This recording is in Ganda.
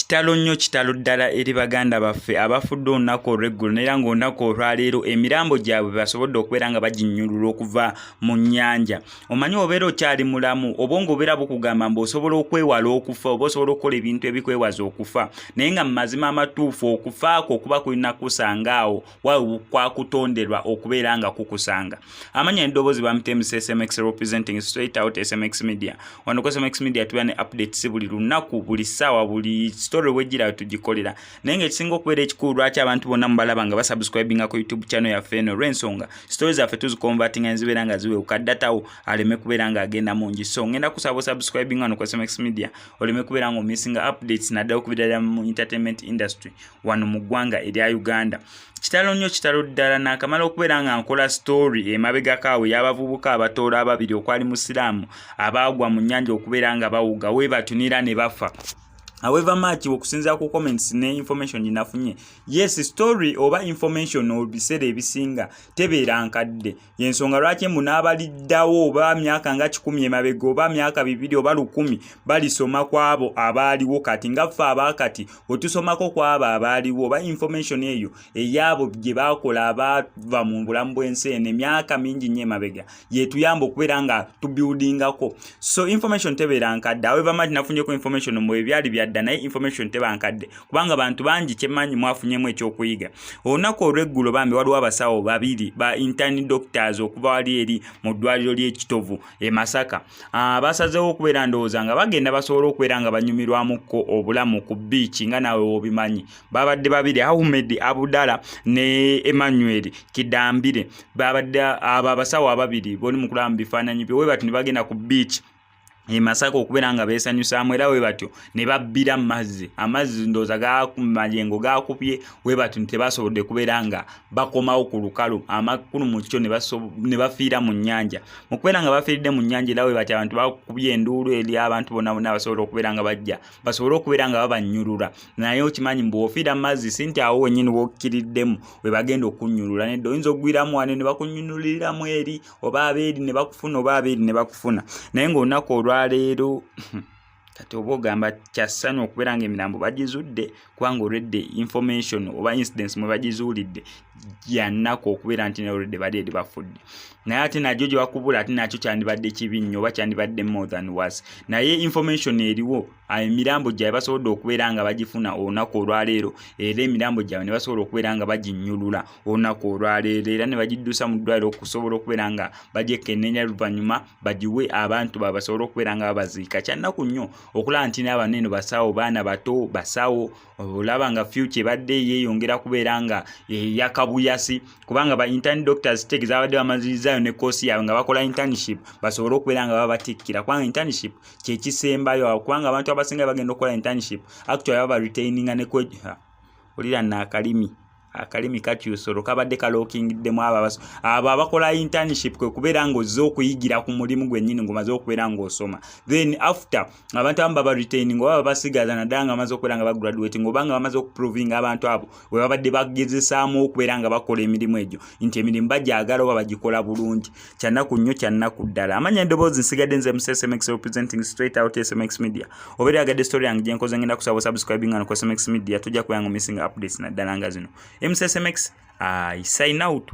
kitalo ddala eri baganda baffe abafudde olunaku olw'eggulu era ng'olunaku olwaleero emirambo gyabwe basobodde okubeera nga baginyulula okuva mu nnyanja. Omanyi obeera okyali mulamu obwongo obeera bukugamba mbu osobola okwewala okufa oba osobola okukola ebintu ebikwewaza okufa, naye nga mu mazima amatuufu okufaako okuba kulina kusanga awo kwakutonderwa okubeera nga kukusanga. Amanya eddoboozi bamutemu SMX representing straight out SMX Media. Wano ku SMX Media tuba ne updates buli lunaku, buli ssaawa, buli story wejjira tugikolera. Naye ng'ekisinga okubeera ekikulu lwaki abantu bonna mubalaba nga basubscribinga ku YouTube channel yaffe eno olw'ensonga stories zaffe tuziconvertinga ne zibeera nga ziwewuka ddatawo aleme kubeera nga agenda mungi. So ngenda kusaba subscribing wano ku SMX Media oleme kubeera nga omissinga updates naddala okubeera mu entertainment industry wano mu ggwanga erya Uganda. Kitalo nnyo kitalo ddala naakamala okubeera nga nkola story emabegakaawe y'abavubuka abatoola ababiri okwali musiraamu abaagwa mu nnyanja okubeera nga bawuga weebatunira ne bafa. However much okusinza ku comments ne information ginafunye, yes story oba information obiseera ebisinga tebeera nkadde, yensonga lwaki munaabaliddawo oba myaka nga 10 emabega oba myaka 2 oba 10 balisoma kwabo abaaliwo kati nga ffe abaakati otusomako kwabo abaaliwo oba information eyo eyabo gye baakola abava mu bulamu bw'ensi eno emyaka mingi nnyo emabega yetuyamba okubeera nga tubuildingako. So information tebeera nkadde. However much nafunyeko information mu ebyali byadda naye information tebankadde kubanga bantu bangi kyemanyi mwafunyemu ekyokuyiga. Olunaku olw'eggulo bambi waliwo abasawo babiri ba intern doctors okuva wali eri mu ddwaliro ly'ekitovu e Masaka basazeewo okubeera ndowooza nga bagenda basobola okubeera nga banyumirwamukko obulamu ku beach nga nawe wobimanyi. Babadde babiri Ahmed Abudala ne Emmanuel Kidambire babadde abo abasawo ababiri boli mu kulaba mu bifaananyi bye we bati ne bagenda ku beach e Masaka okubeera nga beesanyusaamu era we batyo ne babbira amazzi ndowooza majengo gaakupye we batyo tebasobodde kubeera nga bakomawo ku lukalu amakulu mu kyo ne bafiira mu nnyanja. Mu kubeera nga bafiiridde mu nnyanja era we batyo abantu bakubye enduulu eri abantu bonna bonna basobola okubeera nga bajja basobole okubeera nga babanyulula. Naye okimanyi mbu ofiira mu mazzi si nti awo wennyini wokkiriddemu we bagenda okunyulula nedda oyinza okugwiramu wano ne bakunyululiramu eri oba abeeri ne bakufuna oba abeeri ne bakufuna. Naye ng'olunaku leero kati oba ogamba kyassanyu okubeera nga emirambo bagizudde kubanga olwedde information oba incidents mwe bagizuulidde yannaku okubeera nti olwedde bali eri bafudde. Naye ate najjo gye bakubula ate nakyo kyandibadde kibi nnyo oba kyandibadde more than worse. Naye information eriwo emirambo gyabwe basobodde okubeera nga bagifuna olunaku olwaleero era emirambo gyabwe ne basobola okubeera nga baginyulula olunaku olwaleero era ne bagiddusa mu ddwaliro okusobola okubeera nga bagyekenneenya luvannyuma bagiwe abantu babasobole okubeera nga babaziika. Kyannaku nnyo okulaba nti n'abanene basawo baana bato basawo olaba nga future badde yeeyongera kubeera nga yakabuyasi kubanga ba intern doctors tegi zabadde bamazirizayo ne course yaabwe nga bakola internship basobole okubeera nga babatikkira kubanga internship kyekisembayo kubanga abantu abasinga bagenda okukola internship actually baba retaininga ne olira akalimi kakyusolo kabadde kalookingiddemu abo abakola internship kwe kubeera ng'ozze okuyigira ku mulimu gwennyini ng'omaze okubeera ng'osoma then after abantu abamu baba retaining oba basigaza naddala nga bamaze okubeera nga bagraduating oba nga bamaze okuprovinga abantu abo we babadde bagezesaamu okubeera nga bakola emirimu egyo nti emirimu bagyagala oba bagikola bulungi. Kyannaku nnyo kyannaku ddala. Amanya eddoboozi nsigadde nze mu SMX representing straight out SMX Media. Obeera yagadde story yange gye nkoze ngenda kusaba subscribing wano ku SMX Media tujja kubeera nga missing updates naddala nga zino. SMX, I sign out.